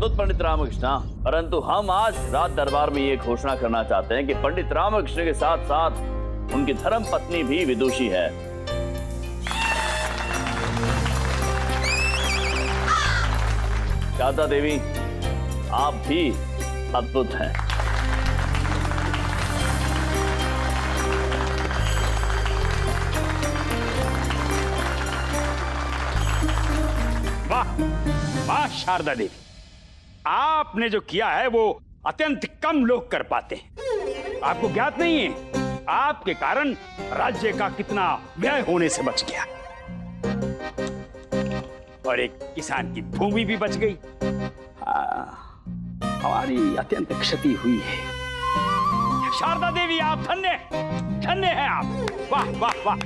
अद्भुत पंडित रामकृष्ण, परंतु हम आज राज दरबार में ये घोषणा करना चाहते हैं कि पंडित रामकृष्ण के साथ साथ उनकी धर्म पत्नी भी विदुषी है। शारदा देवी, आप भी अद्भुत हैं। वाह वाह शारदा देवी, आपने जो किया है वो अत्यंत कम लोग कर पाते हैं। आपको ज्ञात नहीं है आपके कारण राज्य का कितना व्यय होने से बच गया और एक किसान की भूमि भी बच गई। हमारी अत्यंत क्षति हुई है। शारदा देवी, आप धन्य धन्य हैं आप। वाह वाह वाह।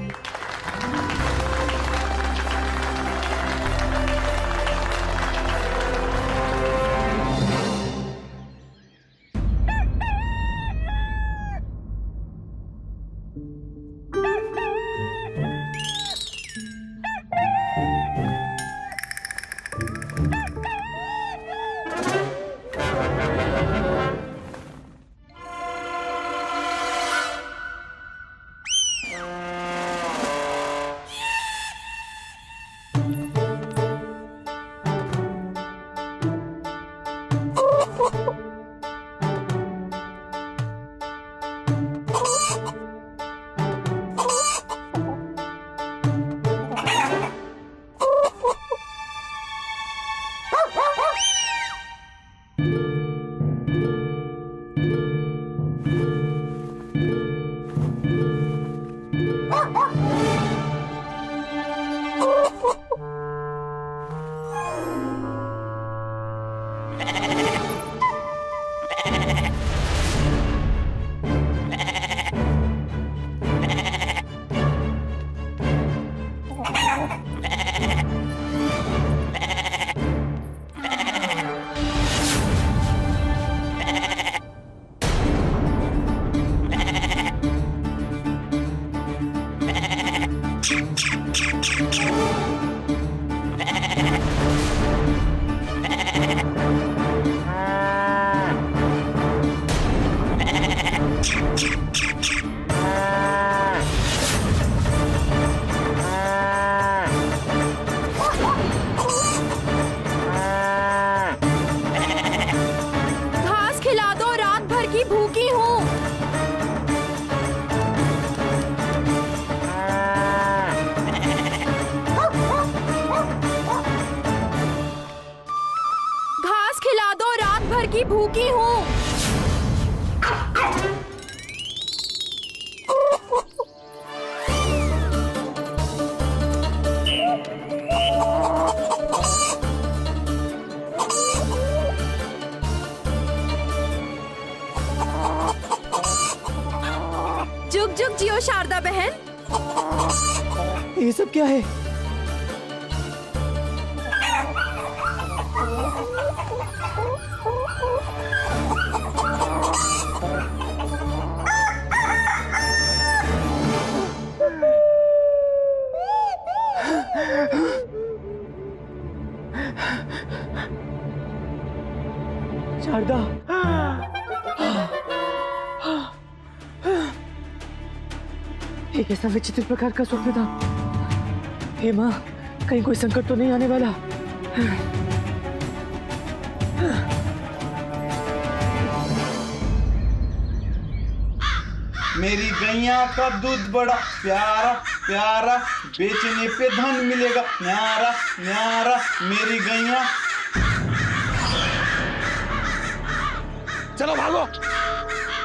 भूखी हूँ। जुग जुग जियो शारदा बहन। ये सब क्या है? शारदा, एक ऐसा विचित्र प्रकार का स्वप्न था। हे माँ, कहीं कोई संकट तो नहीं आने वाला? मेरी गैया का दूध बड़ा प्यारा प्यारा, बेचने पे धन मिलेगा न्यारा न्यारा। मेरी गैया। चलो भागो,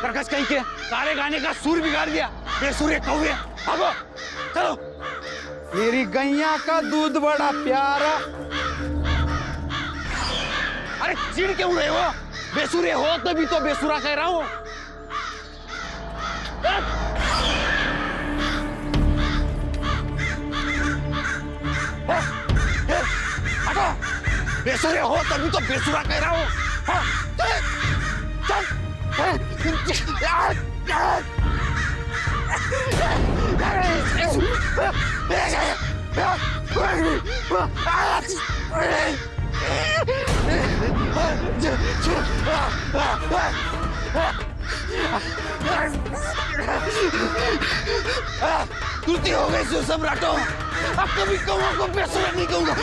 कर्कश कहीं के सारे गाने का सुर बिगाड़ दिया। बेसुरे कौवे, भागो चलो। मेरी गैया का दूध बड़ा प्यारा। अरे चिढ़ क्यों रहे हो? बेसुरे हो तभी तो बेसुरा कह रहा हूँ। हटो, बेसुरे हो तभी तो बेसुरा कह रहा हूँ। गलती हो गई सो सम्राटो, अब कभी कौवा को बेसुरा नहीं कहूंगा।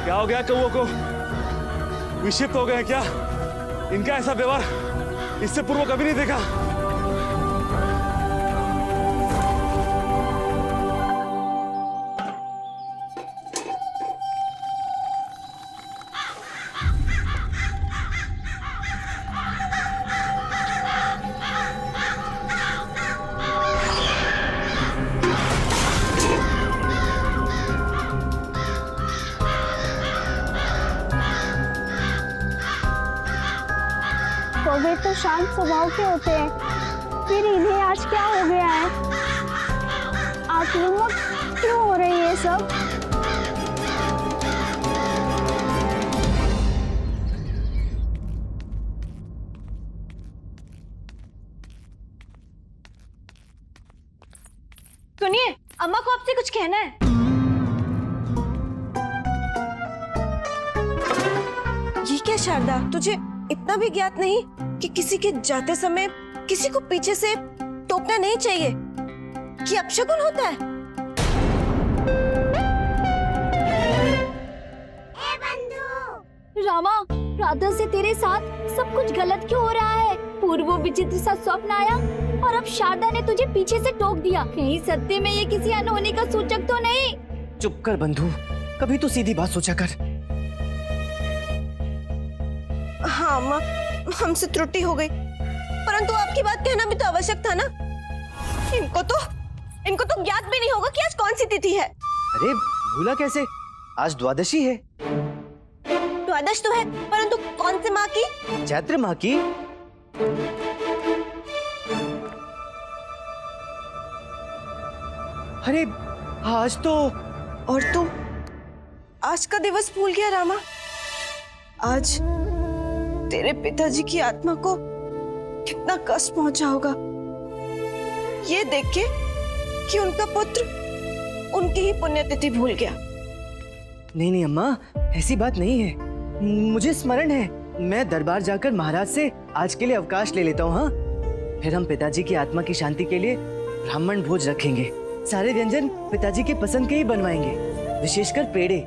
क्या हो गया कौवों को? विक्षिप्त हो गए क्या? इनका ऐसा व्यवहार इससे पूर्व कभी नहीं देखा। कौवे तो शांत स्वभाव के होते हैं, फिर इन्हें आज क्या हो गया है? आक्रामक क्यों हो रही है सब? सुनिए, अम्मा को आपसे कुछ कहना है। ये क्या शारदा, तुझे इतना भी ज्ञात नहीं कि किसी के जाते समय किसी को पीछे से टोकना नहीं चाहिए, कि अपशकुन होता है। रामा, राधा से तेरे साथ सब कुछ गलत क्यों हो रहा है? पूर्व विचित्र सा स्वप्न आया और अब शारदा ने तुझे पीछे से टोक दिया। कहीं सत्य में ये किसी अनहोनी का सूचक तो नहीं? चुप कर बंधु, कभी तो सीधी बात सोचा कर। हाँ माँ, हमसे त्रुटि हो गई, परंतु आपकी बात कहना भी तो आवश्यक था ना। इनको तो ज्ञात भी नहीं होगा कि आज कौन सी तिथि है। अरे भूला कैसे, आज द्वादशी है। द्वादश तो है, परंतु कौन से माँ की? चैत्र माह की। अरे आज तो, और तू आज का दिवस भूल गया रामा। आज तेरे पिताजी की आत्मा को कितना कष्ट पहुंचा होगा ये देख के कि उनका पुत्र उनकी ही पुण्यतिथि भूल गया। नहीं नहीं अम्मा, ऐसी बात नहीं है। मुझे स्मरण है, मैं दरबार जाकर महाराज से आज के लिए अवकाश ले लेता हूँ। हाँ, फिर हम पिताजी की आत्मा की शांति के लिए ब्राह्मण भोज रखेंगे। सारे व्यंजन पिताजी के पसंद के ही बनवाएंगे, विशेषकर पेड़े।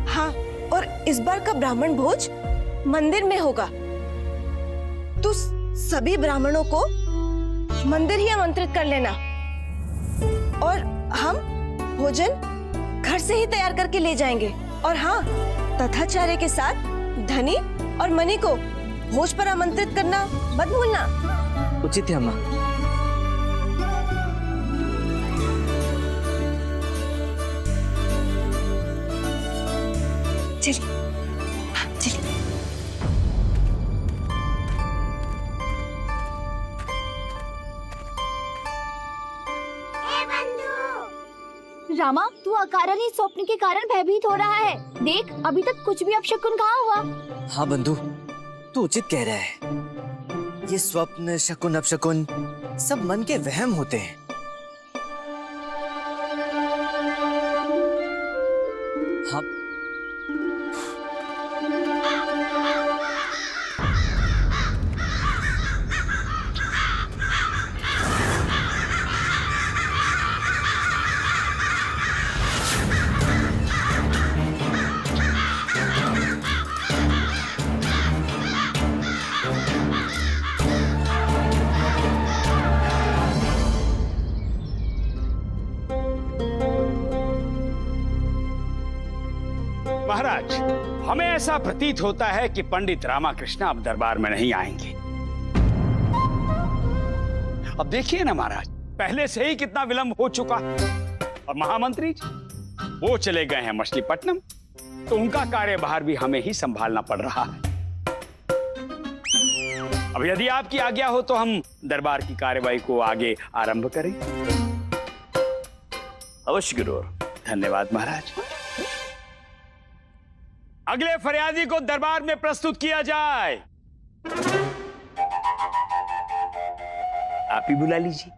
हाँ, और इस बार का ब्राह्मण भोज मंदिर में होगा, तो सभी ब्राह्मणों को मंदिर ही आमंत्रित कर लेना, और हम भोजन घर से ही तैयार करके ले जाएंगे। और हाँ, तथाचार्य के साथ धनी और मनी को भोज पर आमंत्रित करना मत भूलना। उचित है अम्मा। चलिए चलिए। रामा, तू अकारण ही स्वप्न के कारण भयभीत हो रहा है। देख, अभी तक कुछ भी अपशकुन कहाँ हुआ। हाँ बंधु, तू उचित कह रहा है। ये स्वप्न, शकुन, अपशकुन सब मन के वहम होते हैं। हाँ, महाराज, हमें ऐसा प्रतीत होता है कि पंडित रामाकृष्ण अब दरबार में नहीं आएंगे। अब देखिए ना महाराज, पहले से ही कितना विलंब हो चुका। और महामंत्री जी, वो चले गए हैं मछलीपट्टनम, तो उनका कार्यभार भी हमें ही संभालना पड़ रहा है। अब यदि आपकी आज्ञा हो तो हम दरबार की कार्यवाही को आगे आरंभ करें। अवश्य गुरुवर। धन्यवाद महाराज। अगले फरियादी को दरबार में प्रस्तुत किया जाए। आप ही बुला लीजिए।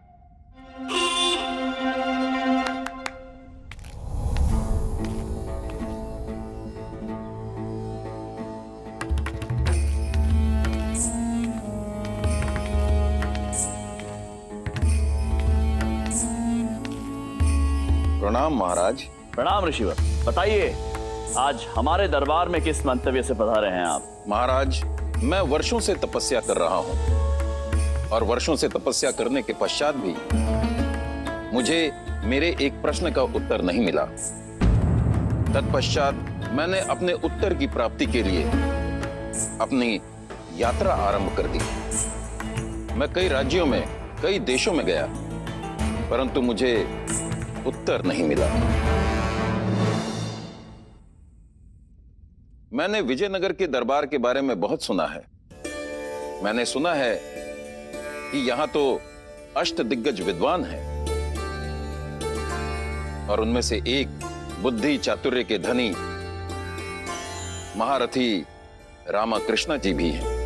प्रणाम महाराज। प्रणाम ऋषिवर। बताइए, आज हमारे दरबार में किस मंतव्य से पधारे हैं आप? महाराज, मैं वर्षों से तपस्या कर रहा हूं और वर्षों से तपस्या करने के पश्चात भी मुझे मेरे एक प्रश्न का उत्तर नहीं मिला। तत्पश्चात मैंने अपने उत्तर की प्राप्ति के लिए अपनी यात्रा आरंभ कर दी। मैं कई राज्यों में, कई देशों में गया, परंतु मुझे उत्तर नहीं मिला। मैंने विजयनगर के दरबार के बारे में बहुत सुना है। मैंने सुना है कि यहां तो अष्टदिग्गज विद्वान हैं और उनमें से एक बुद्धि चातुर्य के धनी महारथी रामाकृष्ण जी भी हैं।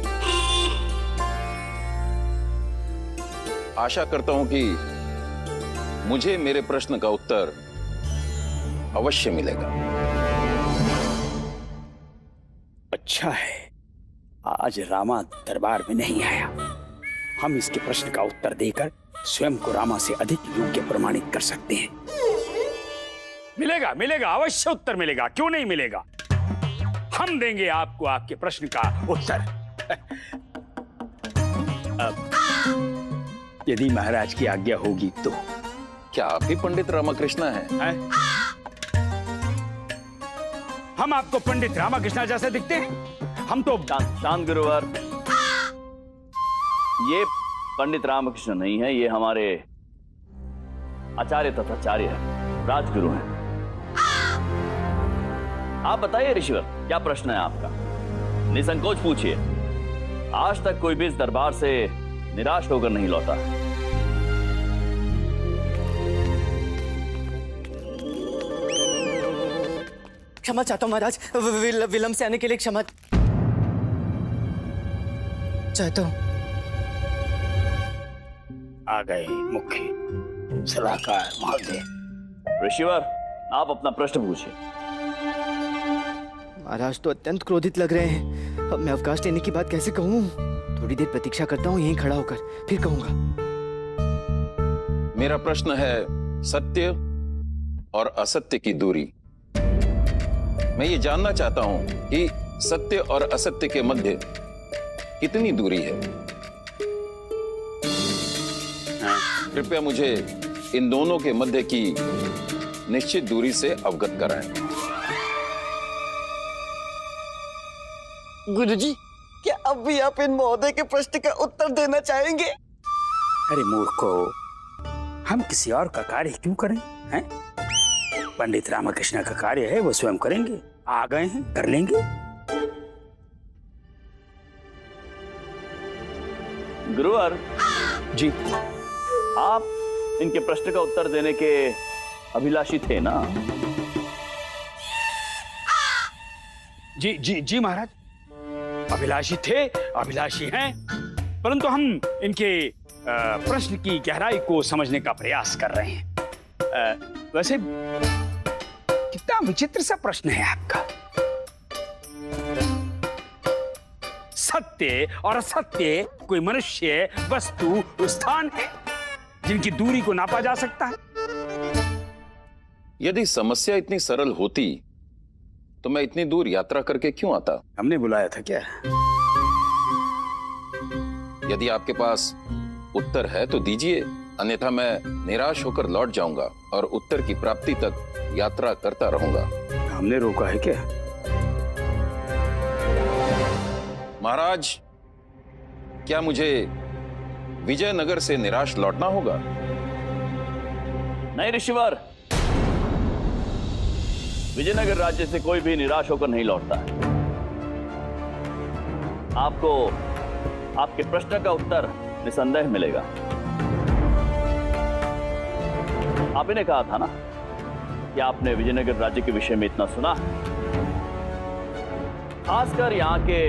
आशा करता हूं कि मुझे मेरे प्रश्न का उत्तर अवश्य मिलेगा। अच्छा है, आज रामा दरबार में नहीं आया। हम इसके प्रश्न का उत्तर देकर स्वयं को रामा से अधिक योग्य प्रमाणित कर सकते हैं। मिलेगा, मिलेगा, अवश्य उत्तर मिलेगा। क्यों नहीं मिलेगा? हम देंगे आपको आपके प्रश्न का उत्तर। अब यदि महाराज की आज्ञा होगी तो। क्या आप ही पंडित रामाकृष्ण हैं? हम आपको पंडित रामाकृष्ण जैसे दिखते हैं? हम तो शांत गुरुवर। ये पंडित रामकृष्ण नहीं है, ये हमारे आचार्य तथाचार्य हैं, राजगुरु हैं। आप बताइए ऋषिवर, क्या प्रश्न है आपका? निसंकोच पूछिए। आज तक कोई भी इस दरबार से निराश होकर नहीं लौटा। क्षमा चाहता हूं महाराज, विलंब से आने के लिए क्षमा चाहता हूं। आ गए मुख्य सलाहकार महोदय। ऋषिवर, आप अपना प्रश्न पूछिए। महाराज तो अत्यंत क्रोधित लग रहे हैं। अब मैं अवकाश लेने की बात कैसे कहूं? थोड़ी देर प्रतीक्षा करता हूं यहीं खड़ा होकर, फिर कहूंगा। मेरा प्रश्न है सत्य और असत्य की दूरी। मैं ये जानना चाहता हूं कि सत्य और असत्य के मध्य कितनी दूरी है। कृपया मुझे इन दोनों के मध्य की निश्चित दूरी से अवगत कराएं। गुरुजी, क्या अब भी आप इन महोदय के प्रश्न का उत्तर देना चाहेंगे? अरे मूर्खो, हम किसी और का कार्य क्यों करें? हैं? पंडित रामकृष्ण का कार्य है, वो स्वयं करेंगे। आ गए हैं, कर लेंगे। गुरुवर जी, आप इनके प्रश्न का उत्तर देने के अभिलाषी थे ना? जी जी जी महाराज, अभिलाषी थे, अभिलाषी हैं, परंतु हम इनके प्रश्न की गहराई को समझने का प्रयास कर रहे हैं। वैसे कितना विचित्र सा प्रश्न है आपका। सत्य और असत्य कोई मनुष्य, वस्तु, स्थान है जिनकी दूरी को नापा जा सकता है। यदि समस्या इतनी सरल होती तो मैं इतनी दूर यात्रा करके क्यों आता? हमने बुलाया था क्या? यदि आपके पास उत्तर है तो दीजिए, अन्यथा मैं निराश होकर लौट जाऊंगा और उत्तर की प्राप्ति तक यात्रा करता रहूंगा। हमने रोका है क्या? महाराज, क्या मुझे विजयनगर से निराश लौटना होगा? नहीं ऋषिवर, विजयनगर राज्य से कोई भी निराश होकर नहीं लौटता है। आपको आपके प्रश्न का उत्तर निसंदेह मिलेगा। आप ने कहा था ना कि आपने विजयनगर राज्य के विषय में इतना सुना, खासकर यहां के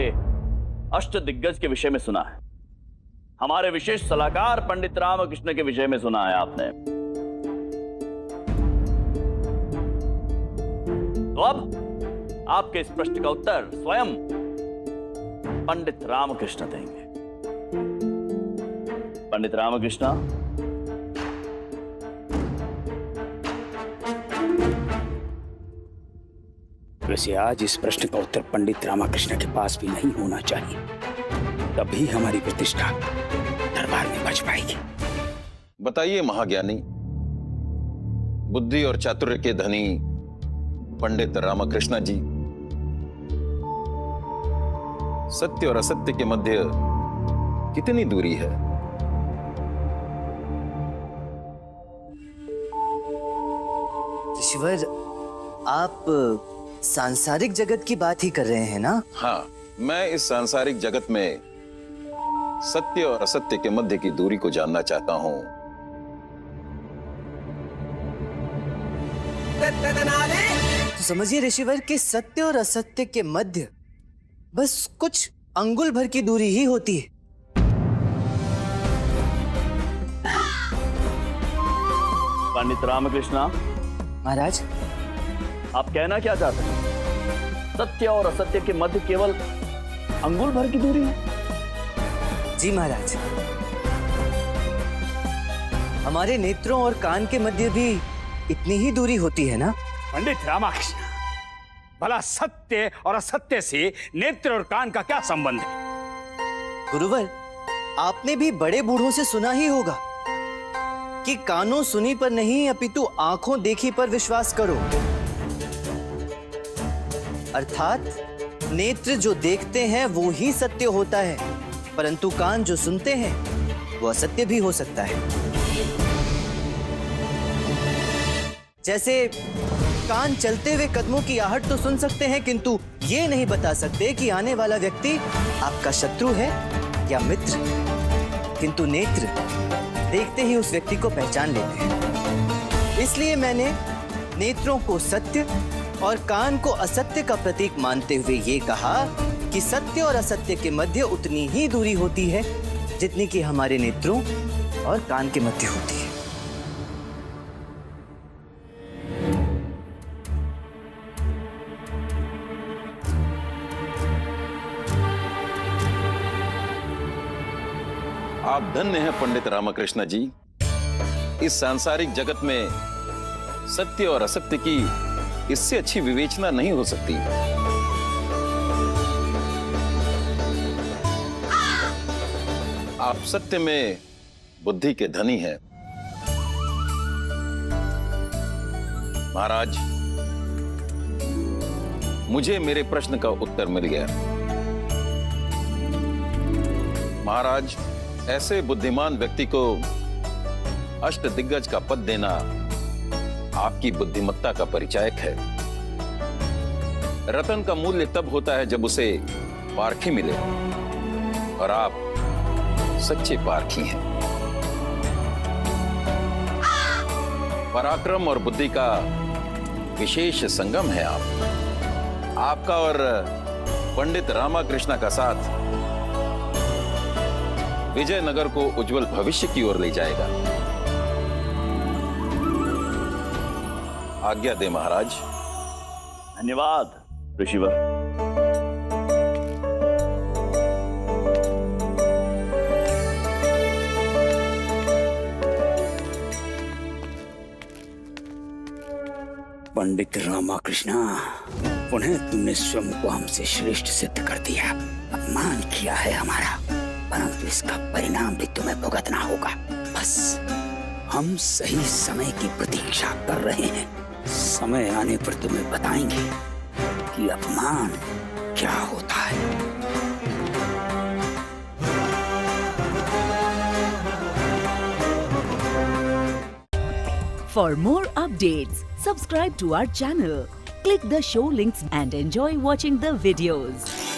अष्ट दिग्गज के विषय में सुना है। हमारे विशेष सलाहकार पंडित रामकृष्ण के विषय में सुना है आपने। तो अब आपके इस प्रश्न का उत्तर स्वयं पंडित रामकृष्ण देंगे। पंडित रामकृष्ण, वैसे आज इस प्रश्न का उत्तर पंडित रामकृष्ण के पास भी नहीं होना चाहिए, तभी हमारी प्रतिष्ठा दरबार में बच पाएगी। बताइए महाज्ञानी, बुद्धि और चातुर्य के धनी पंडित रामकृष्ण जी, सत्य और असत्य के मध्य कितनी दूरी है? ऋषिवर, आप सांसारिक जगत की बात ही कर रहे हैं ना? हाँ, मैं इस सांसारिक जगत में सत्य और असत्य के मध्य की दूरी को जानना चाहता हूं। तो समझिए ऋषिवर कि सत्य और असत्य के मध्य बस कुछ अंगुल भर की दूरी ही होती है। पंडित रामकृष्ण महाराज, आप कहना क्या चाहते हैं? सत्य और असत्य के मध्य केवल अंगुल भर की दूरी है? जी महाराज, हमारे नेत्रों और कान के मध्य भी इतनी ही दूरी होती है ना? पंडित रामकृष्ण, भला सत्य और असत्य से नेत्र और कान का क्या संबंध है? गुरुवर, आपने भी बड़े बूढ़ों से सुना ही होगा कि कानों सुनी पर नहीं अपितु आंखों देखी पर विश्वास करो। अर्थात नेत्र जो देखते हैं वो ही सत्य होता है, परंतु कान जो सुनते हैं वो असत्य भी हो सकता है। जैसे कान चलते हुए कदमों की आहट तो सुन सकते हैं, किंतु ये नहीं बता सकते कि आने वाला व्यक्ति आपका शत्रु है या मित्र। किंतु नेत्र देखते ही उस व्यक्ति को पहचान लेते हैं। इसलिए मैंने नेत्रों को सत्य और कान को असत्य का प्रतीक मानते हुए ये कहा कि सत्य और असत्य के मध्य उतनी ही दूरी होती है जितनी कि हमारे नेत्रों और कान के मध्य होती है। आप धन्य हैं पंडित रामकृष्ण जी। इस सांसारिक जगत में सत्य और असत्य की इससे अच्छी विवेचना नहीं हो सकती। आप सत्य में बुद्धि के धनी हैं। महाराज, मुझे मेरे प्रश्न का उत्तर मिल गया। महाराज, ऐसे बुद्धिमान व्यक्ति को अष्ट दिग्गज का पद देना आपकी बुद्धिमत्ता का परिचायक है। रतन का मूल्य तब होता है जब उसे पारखी मिले, और आप सच्चे पारखी हैं। पराक्रम और बुद्धि का विशेष संगम है आपका और पंडित रामकृष्ण का साथ विजयनगर को उज्जवल भविष्य की ओर ले जाएगा। आज्ञा दे महाराज। धन्यवाद ऋषिवर। पंडित रामकृष्ण, पुनः तुमने स्वयं को हमसे श्रेष्ठ सिद्ध कर दिया। अपमान किया है हमारा, परंतु इसका परिणाम भी तुम्हें भुगतना होगा। बस हम सही समय की प्रतीक्षा कर रहे हैं। समय आने पर तुम्हें बताएंगे कि अपमान क्या होता है। For more updates, subscribe to our channel, click the show links and enjoy watching the videos.